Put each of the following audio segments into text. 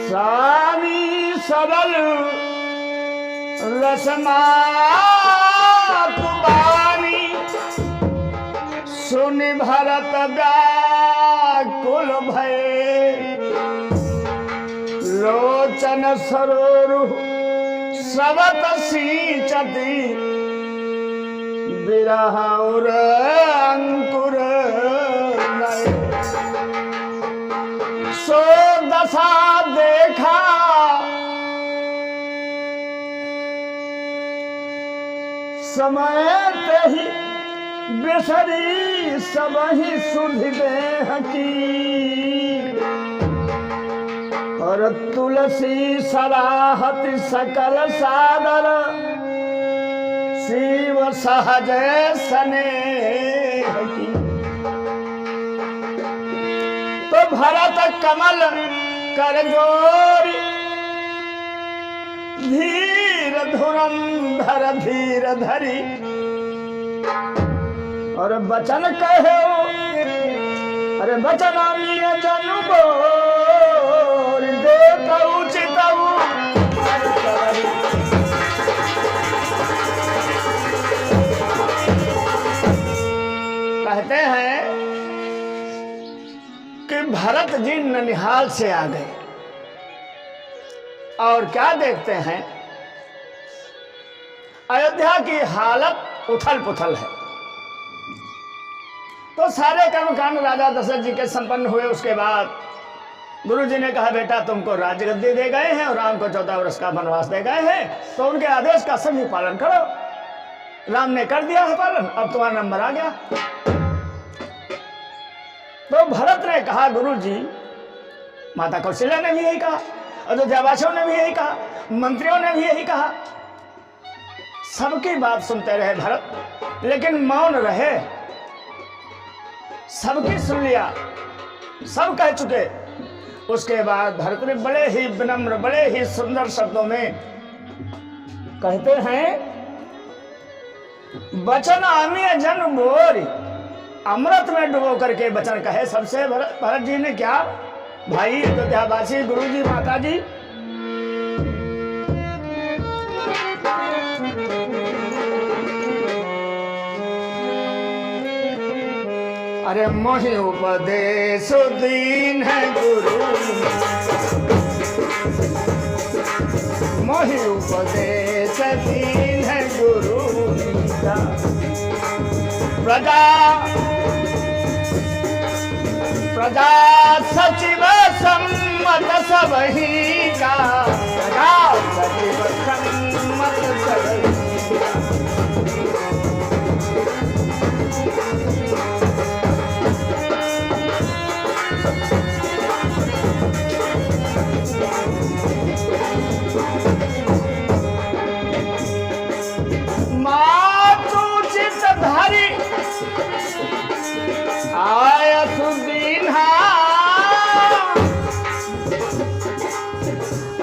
सानी सरल रसमा तुबानी सुनि भरत व्याकुल भय लोचन सरोरु स्रवत सींचति विरह और अंकुर नय सो दशा देखा समय ते ही बिसरी सबहि सुधि देह की और तुलसी सराहति सकल सादर शिव सहज स्नेह की। तो भरत कमल कर जोरी धीर धुरंधर धीर धरी और बचन कहो अरे बचन जनु बोल देता उचित कहते हैं कि भरत जी ननिहाल से आ गए और क्या देखते हैं अयोध्या की हालत उथल पुथल है। तो सारे कर्मकांड राजा दशरथ जी के संपन्न हुए। उसके बाद गुरु जी ने कहा बेटा तुमको राजगद्दी दे गए हैं और राम को 14 वर्ष का वनवास दे गए हैं, तो उनके आदेश का सभी पालन करो। राम ने कर दिया है पालन, अब तुम्हारा नंबर आ गया। तो भरत ने कहा गुरु जी, माता कौशल्या ने भी यही कहा, अयोध्यावासियों ने भी यही कहा, मंत्रियों ने भी यही कहा, सबकी बात सुनते रहे भरत, लेकिन मौन रहे। सबकी सुन लिया, सब कह चुके। उसके बाद भरत ने बड़े ही विनम्र बड़े ही सुंदर शब्दों में कहते हैं वचन अमीय जन बोरी, अमृत में डुबो करके वचन कहे सबसे। भरत जी ने क्या भाई अयोध्यावासी गुरु जी माता जी अरे मोहि उपदेश दीन है गुरु, मोहि उपदेश दीन है गुरु प्रजा प्रजा सचिव सम्मत सबही का, प्रजा सचिव सम्मत सबही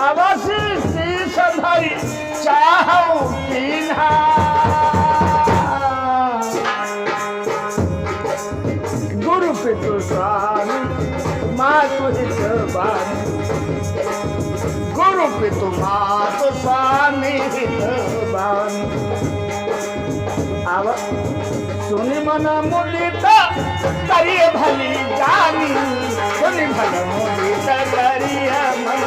अवश्य शीश धरी चाहूं कीन्हा, गुरु पितु स्वामी मातु हित बानी, गुरु पितु मातु स्वामी हित बानी। अब सुनि मन मुदिता करिए भली जानी, सुनि मन मुदिता करिए मन।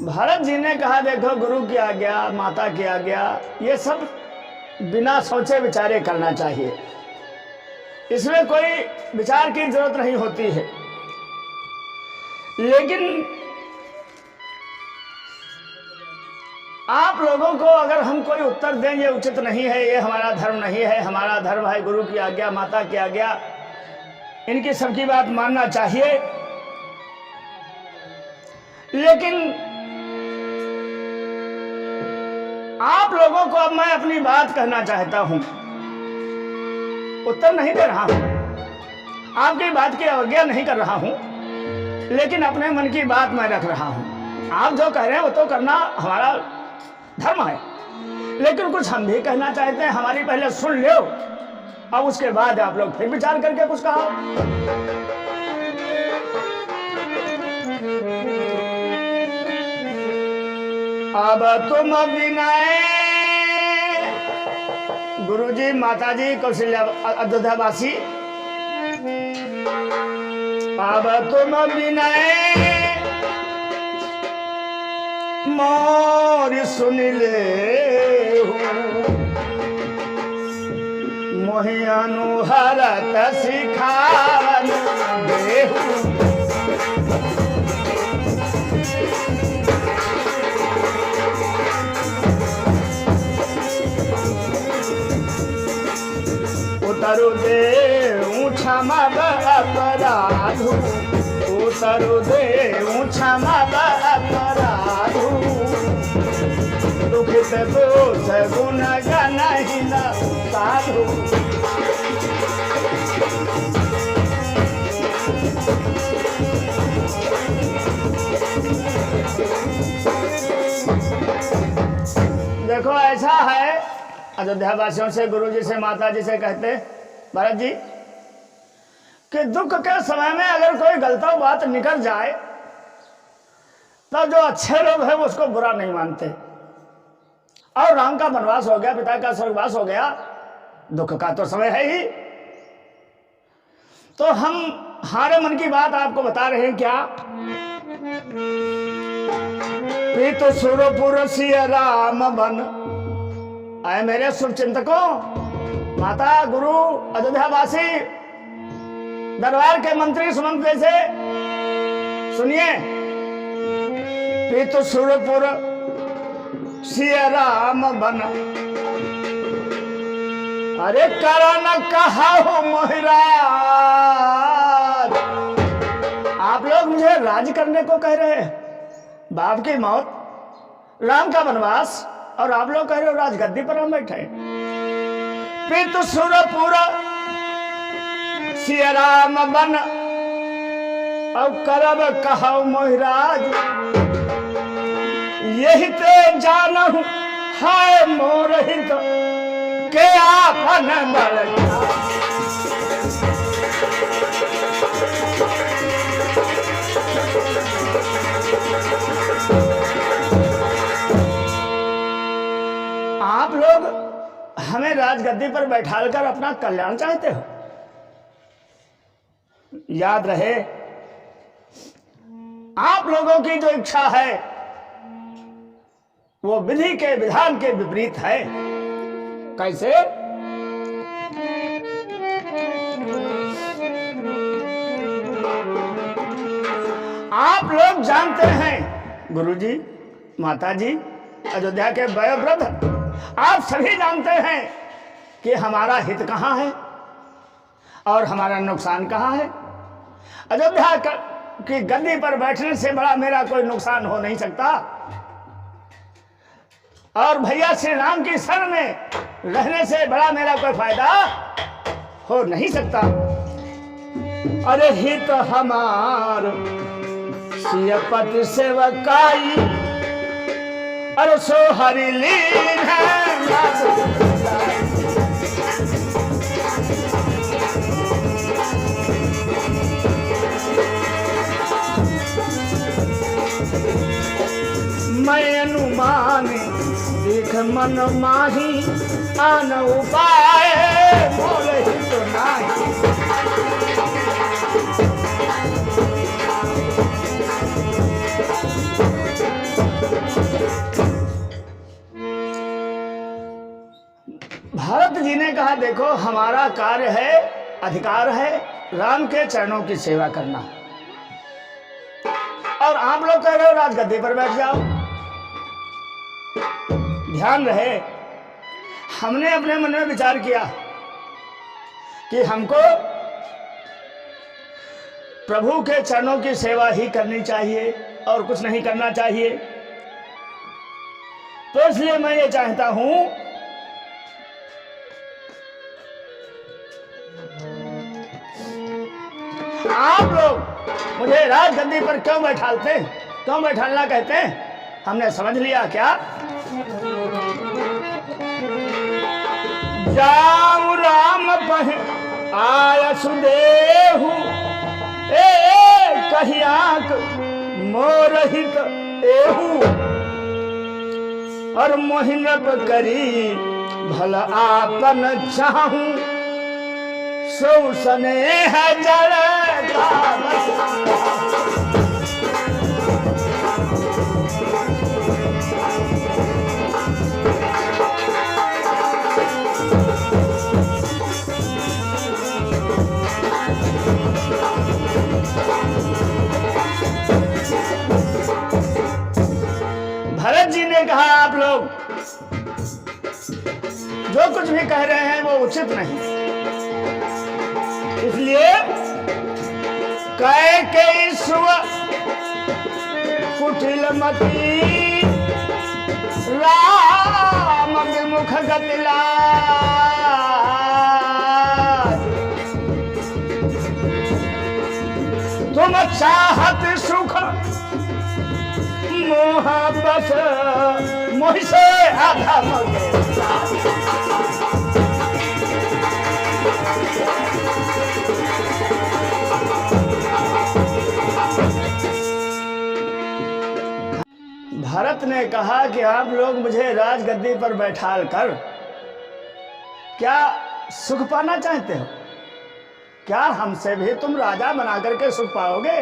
भरत जी ने कहा देखो गुरु की आज्ञा माता की आज्ञा ये सब बिना सोचे विचारे करना चाहिए, इसमें कोई विचार की जरूरत नहीं होती है। लेकिन आप लोगों को अगर हम कोई उत्तर दें ये उचित नहीं है, ये हमारा धर्म नहीं है, हमारा धर्म है गुरु की आज्ञा माता की आज्ञा, इनकी सबकी बात मानना चाहिए। लेकिन आप लोगों को अब मैं अपनी बात कहना चाहता हूं, उत्तर नहीं दे रहा हूं, आपकी बात की अवज्ञा नहीं कर रहा हूं, लेकिन अपने मन की बात मैं रख रहा हूं। आप जो कह रहे हैं वो तो करना हमारा धर्म है, लेकिन कुछ हम भी कहना चाहते हैं, हमारी पहले सुन लो, अब उसके बाद आप लोग फिर विचार करके कुछ कहो। अब तुम विनय गुरुजी, माताजी, कौशल्या, अयोध्यावासी, अब तुम विनय मोर सुन ले, मोहि अनुहरत सिखावन देहु। उतरु देऊ क्षमा अपराधु, उतरु देऊ क्षमा अपराधु, दुखित दोष गुण गणहीन साधु। देखो ऐसा है, अयोध्या वासियों से, गुरु जी से, माता जी से कहते भरत जी कि दुख के समय में अगर कोई गलत बात निकल जाए तो जो अच्छे लोग हैं वो उसको बुरा नहीं मानते। और राम का वनवास हो गया, पिता का स्वर्गवास हो गया, दुख का तो समय है ही। तो हम हमारे मन की बात आपको बता रहे हैं क्या? प्रीत सुरपुर सिय राम बन। आए मेरे शुभ चिंतकों, माता, गुरु, अयोध्यावासी, दरबार के मंत्री सुमंत्री से सुनिए। प्रीत सुरपुर सिय राम बन, अरे करण कहा हो मोहिराज। आप लोग मुझे राज करने को कह रहे हैं, बाप की मौत, राम का वनवास, और आप लोग कह रहे हो राजगद्दी पर हम बैठे। प्रीत सुरपुर सिय राम बन, अब करब कहु मोहिराज। यही ते जानहु हाय मोर हित के आपन बल। आप लोग हमें राजगद्दी पर बैठालकर अपना कल्याण चाहते हो। याद रहे, आप लोगों की जो इच्छा है वो विधि के विधान के विपरीत है। कैसे? आप लोग जानते हैं, गुरुजी, माताजी, अयोध्या के वयोवृद्ध, आप सभी जानते हैं कि हमारा हित कहां है और हमारा नुकसान कहां है। अयोध्या की गद्दी पर बैठने से बड़ा मेरा कोई नुकसान हो नहीं सकता, और भैया श्री राम की शरण में रहने से बड़ा मेरा कोई फायदा हो नहीं सकता। अरे हित हमार सियपति सेवकाई, अरे सो हरि लीन है। मैं अनुमान देख मन माही, आन उपाय मोल हित नाही। भरत जी ने कहा, देखो हमारा कार्य है, अधिकार है राम के चरणों की सेवा करना, और आप लोग कह रहे हो राजगद्दी पर बैठ जाओ। ध्यान रहे, हमने अपने मन में विचार किया कि हमको प्रभु के चरणों की सेवा ही करनी चाहिए और कुछ नहीं करना चाहिए। तो इसलिए मैं ये चाहता हूं आप लोग मुझे राजगद्दी पर क्यों बैठालते हैं, क्यों बैठालना कहते हैं, हमने समझ लिया क्या? जाऊ राम पह आय सुदेहु ए कहियाक मोरहित एहू और मोहिनब करी भल आपन चाहूं सो स्नेह जल भरत जी ने कहा आप लोग जो कुछ भी कह रहे हैं वो उचित नहीं, इसलिए कैकेयी सुव कुटिल मती राम विमुख गति लाज तुम चाहत सुख मोहब्बत मोह से आधा मगे भरत ने कहा कि आप लोग मुझे राजगद्दी पर बैठाल कर क्या सुख पाना चाहते हो? क्या हमसे भी तुम राजा बना करके सुख पाओगे?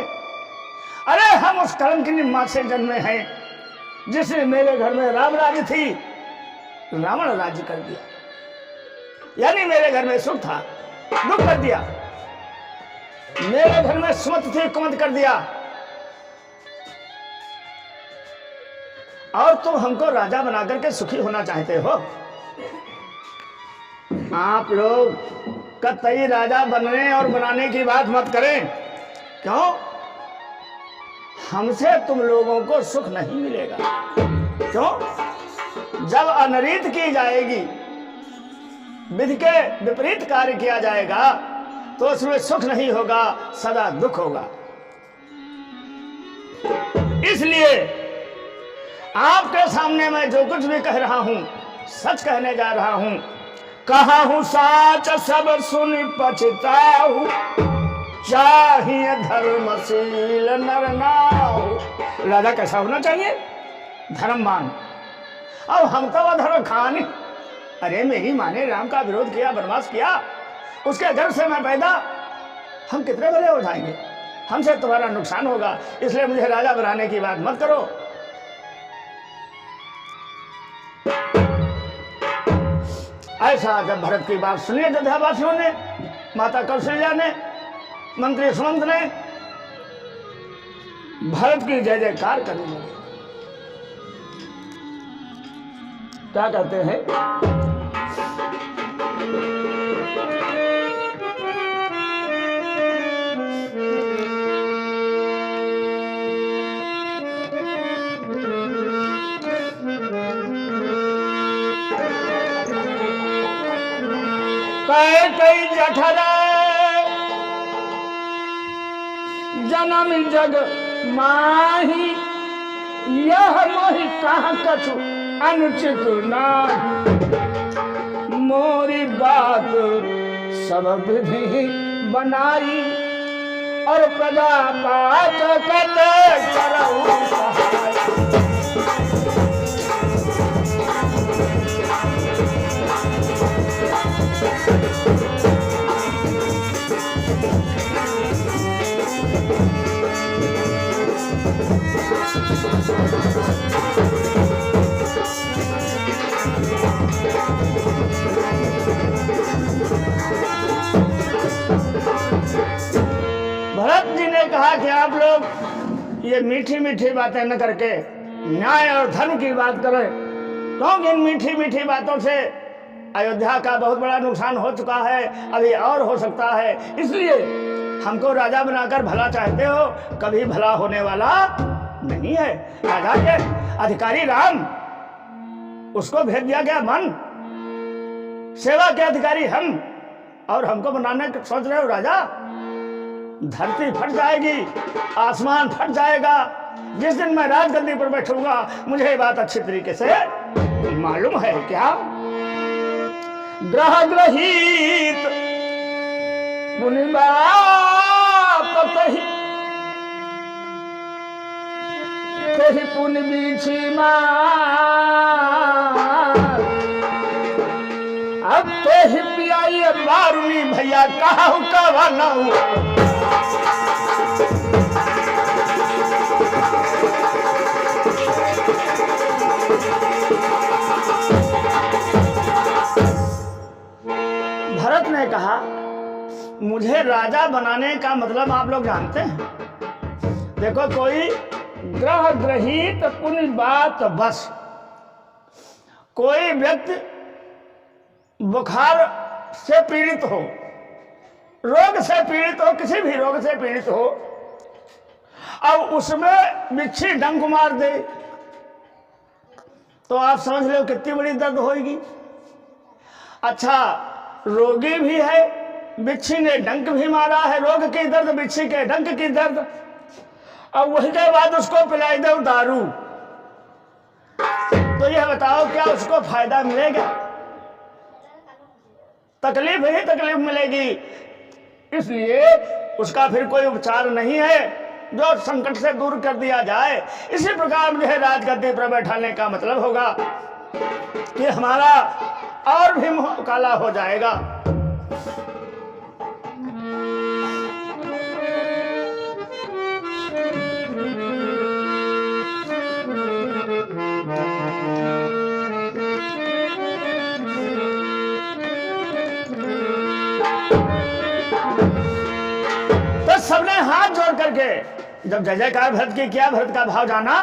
अरे हम उस कलंकिनी मां से जन्मे हैं जिसने मेरे घर में राम राज्य थी, रावण राज्य कर दिया। यानी मेरे घर में सुख था, दुख कर दिया। मेरे घर में सुमत थी, कुमत कर दिया। और तुम हमको राजा बना करके सुखी होना चाहते हो? आप लोग कतई राजा बनने और बनाने की बात मत करें। क्यों? हमसे तुम लोगों को सुख नहीं मिलेगा। क्यों? जब अनरीत की जाएगी, विधि के विपरीत कार्य किया जाएगा, तो उसमें सुख नहीं होगा, सदा दुख होगा। इसलिए आपके सामने मैं जो कुछ भी कह रहा हूं सच कहने जा रहा हूं। कहा हूं साच सब सुन पछताहू, चाहिए धर्मशील नर नाहु। राजा कैसा होना चाहिए? धर्मवान। अब हम तो अधर्म खान। अरे मेरी माँ ने राम का विरोध किया, वनवास किया, उसके गर्भ से मैं पैदा, हम कितने भले हो जाएंगे? हमसे तुम्हारा नुकसान होगा, इसलिए मुझे राजा बनाने की बात मत करो। ऐसा जब भरत की बात सुनी अयोध्यावासियों ने, माता कौशल्या ने, मंत्री सुमंत ने भरत की जय जयकार करने लगे। क्या कहते हैं? कई जठर जन्म जग माही, यह मोहि कहाँ कछु अनुचित नाही। मोरी बात सब विधि बनाई, और प्रजा पात कते करहु सहाय। भरत जी ने कहा कि आप लोग ये मीठी मीठी बातें न करके न्याय और धर्म की बात करें, क्योंकि इन मीठी मीठी बातों से अयोध्या का बहुत बड़ा नुकसान हो चुका है, अभी और हो सकता है। इसलिए हमको राजा बनाकर भला चाहते हो, कभी भला होने वाला नहीं है। राजा के अधिकारी राम, उसको भेज दिया गया मन, सेवा के अधिकारी हम, और हमको बनाने का सोच रहे हो राजा? धरती फट जाएगी, आसमान फट जाएगा। जिस दिन मैं राजगद्दी पर बैठूंगा, मुझे ये बात अच्छी तरीके से मालूम है। क्या ग्रह ग्रहित मुनि कही पुण्य बीछी मार अब तो ही पियाई बारूनी भैया कहूँ कवा न भरत ने कहा मुझे राजा बनाने का मतलब आप लोग जानते हैं। देखो कोई ग्रह ग्रहित पुण्य बात बस, कोई व्यक्ति बुखार से पीड़ित हो, रोग से पीड़ित हो, किसी भी रोग से पीड़ित हो, अब उसमें बिच्छी डंक मार दे तो आप समझ लो कितनी बड़ी दर्द होगी। अच्छा रोगी भी है, बिच्छी ने डंक भी मारा है, रोग की दर्द, बिच्छी के डंक की दर्द, अब वही के बाद उसको पिलाई दो दारू, तो यह बताओ क्या उसको फायदा मिलेगा? तकलीफ ही तकलीफ मिलेगी। इसलिए उसका फिर कोई उपचार नहीं है जो संकट से दूर कर दिया जाए। इसी प्रकार मुझे राजगद्दी पर बैठाने का मतलब होगा कि हमारा और भी मुंह काला हो जाएगा। तो सबने हाथ जोड़ करके जब जय जयकार भरत की किया, भरत का भाव जाना,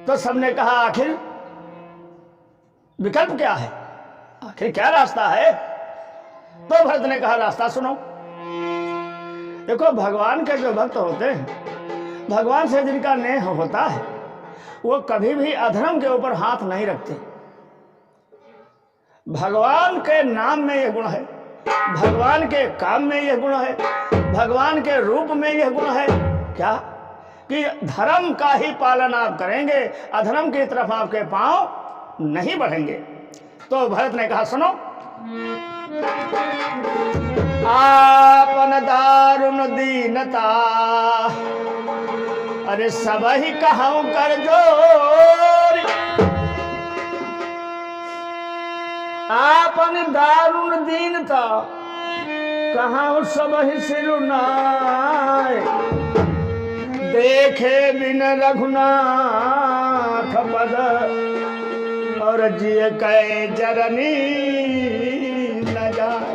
तो सबने कहा आखिर विकल्प क्या है, आखिर क्या रास्ता है? तो भरत ने कहा रास्ता सुनो। देखो भगवान के जो भक्त होते हैं, भगवान से जिनका नेह होता है, वो कभी भी अधर्म के ऊपर हाथ नहीं रखते। भगवान के नाम में यह गुण है, भगवान के काम में यह गुण है, भगवान के रूप में यह गुण है क्या कि धर्म का ही पालन आप करेंगे, अधर्म की तरफ आपके पांव नहीं बढ़ेंगे। तो भरत ने कहा सुनो, आपन दारुण दीनता अरे सब ही कहूं कर जोरी, आपन दारुण दीनता कहाँ सब ही सिरुनाय, देखे बिन रघुनाथ पद और जिय कै जरनी न जाए।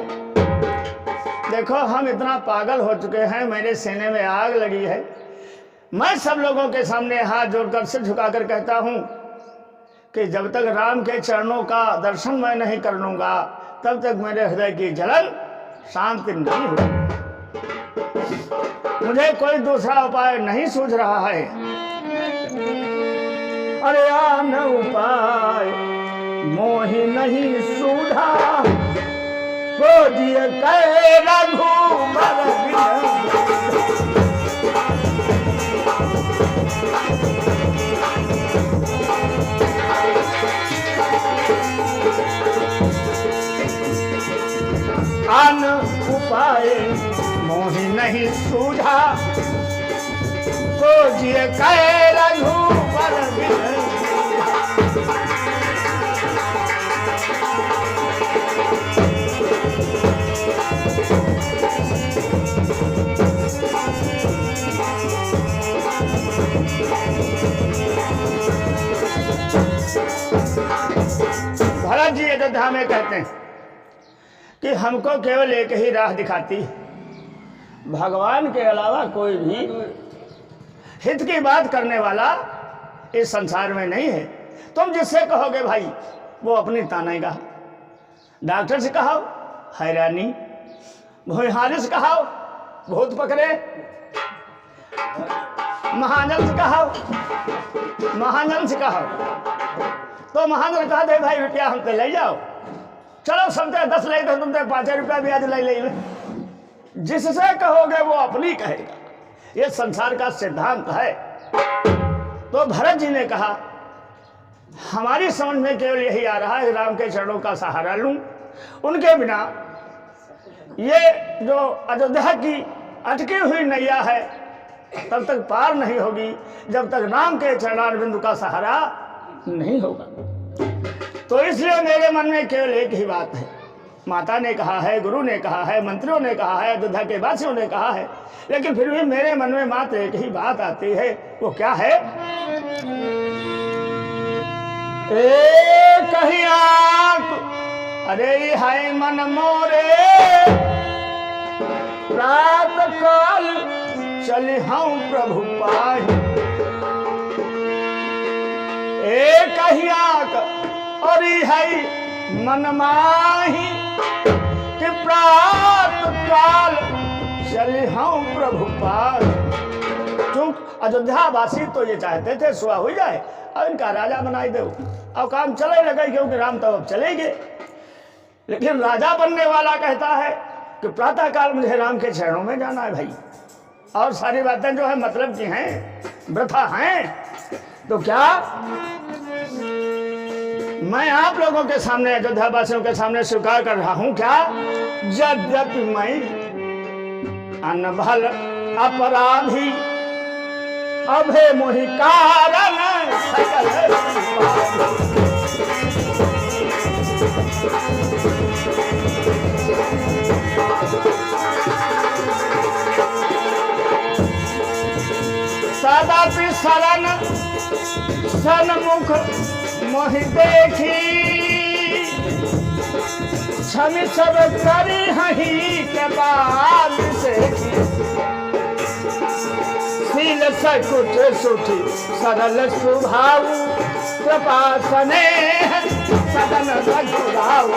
देखो हम इतना पागल हो चुके हैं, मेरे सीने में आग लगी है। मैं सब लोगों के सामने हाथ जोड़कर सिर झुकाकर कहता हूं कि जब तक राम के चरणों का दर्शन मैं नहीं कर लूंगा तब तक मेरे हृदय की जलन शांति नहीं होगी। मुझे कोई दूसरा उपाय नहीं सूझ रहा है। अरे आन उपाय मोहि नहीं सूझा, वो जिय कै रघुबर बिन। आन उपाय मोहि नहीं सूझा, तो जिय कै रघुबर बिन। भरत जी अयोध्या में कहते हैं कि हमको केवल एक ही राह दिखाती है, भगवान के अलावा कोई भी हित की बात करने वाला इस संसार में नहीं है। तुम जिससे कहोगे भाई वो अपनी तानेगा, डॉक्टर से कहो हैरानी, भुइहारी से कहो भूत पकड़े, महाजन से कहो, महाजन से कहो तो महाजन कहा दे भाई रुपया हमसे ले जाओ, चलो समझे 10 ले तो तुमसे 5 रुपया ब्याज ले ले। जिससे कहोगे वो अपनी कहेगा, ये संसार का सिद्धांत है। तो भरत जी ने कहा हमारी समझ में केवल यही आ रहा है राम के चरणों का सहारा लूं, उनके बिना ये जो अयोध्या की अटकी हुई नैया है तब तक पार नहीं होगी जब तक राम के चरणारविंद का सहारा नहीं होगा। तो इसलिए मेरे मन में केवल एक ही बात है, माता ने कहा है, गुरु ने कहा है, मंत्रियों ने कहा है, अयोध्या के वासियों ने कहा है, लेकिन फिर भी मेरे मन में मात्र एक ही बात आती है, वो क्या है? कहीं अरे हाय मन मोरे रात काल चले हम प्रभु पाही, कहीं अरे हाय मन माही कि प्रात काल चले हम प्रभु पाही। क्योंकि अयोध्या वासी तो ये चाहते थे सुबह हो जाए और इनका राजा बनाई दो, अब काम चले लगे क्योंकि राम तो अब चले गए। लेकिन राजा बनने वाला कहता है कि प्रातः काल मुझे राम के चरणों में जाना है भाई, और सारी बातें जो है मतलब की हैं, वृथा हैं। तो क्या मैं आप लोगों के सामने, अयोध्या वासियों के सामने स्वीकार कर रहा हूं क्या, यद्यपि मैं अनभल अपराधी अभे मोहि कारण सकल सदापि शरण सन्मुख मोहि देखी, क्षमि सब करी हही के बाद से शील सकुच सुठी सरल स्वभाव कृपा स्नेह सदन रघुराऊ।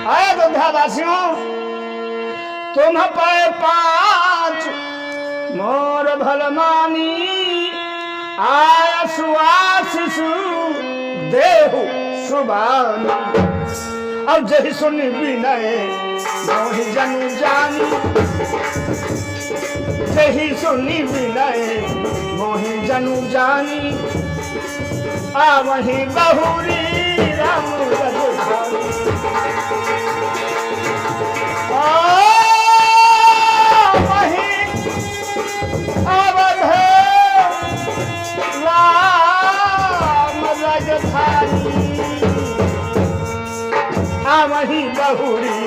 अयोध्यावासियों, तुम पर पांच मोर भलमानी आय सुआशिषु देहु सुबानी, अब जही सुनी विनय मोहि जनु जानी, जही सुनी विनय मोहि जनु जानी, आ वही बहुरी राम रघुराई। वही बहुरी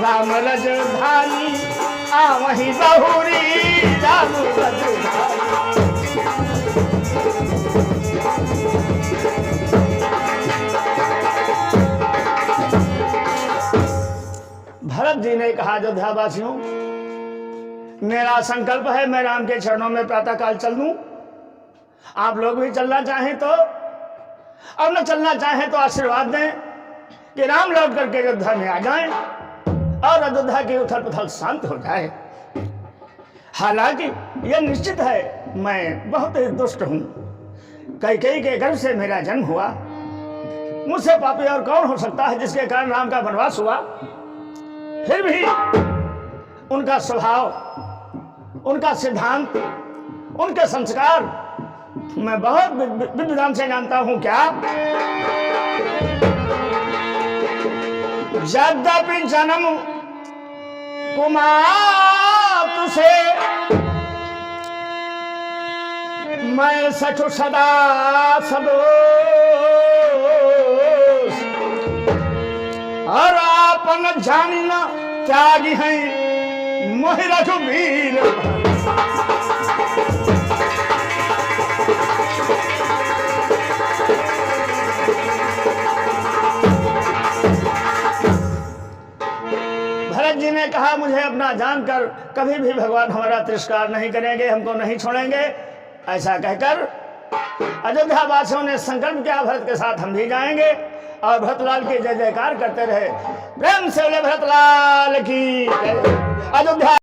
राम रजधानी, आ वही बहुरी राम रजधानी। भरत जी ने कहा, अयोध्यावासियों मेरा संकल्प है मैं राम के चरणों में प्रातः काल चल दूं, आप लोग भी चलना चाहें तो, अब न चलना चाहें तो आशीर्वाद दें कि राम लौट करके अयोध्या में आ जाएं और अयोध्या की उथल पुथल शांत हो जाए। हालांकि यह निश्चित है मैं बहुत ही दुष्ट हूं, कैकेयी के गर्भ से मेरा जन्म हुआ, मुझसे पापी और कौन हो सकता है जिसके कारण राम का वनवास हुआ। फिर भी उनका स्वभाव, उनका सिद्धांत, उनके संस्कार मैं बहुत विद्वान से जानता हूं। क्या यद्यपि जन्म कुमार से मैं सचु सदा सदोष, और आपन जानी न त्यागी हैं मोहि रघुवीर। भरत जी ने कहा, मुझे अपना जानकर कभी भी भगवान हमारा तिरस्कार नहीं करेंगे, हमको नहीं छोड़ेंगे। ऐसा कहकर अयोध्या वासियों ने संकल्प किया भरत के साथ हम भी जाएंगे, और भरतलाल की जय जयकार करते रहे। प्रेम से बोले भरतलाल की। अयोध्या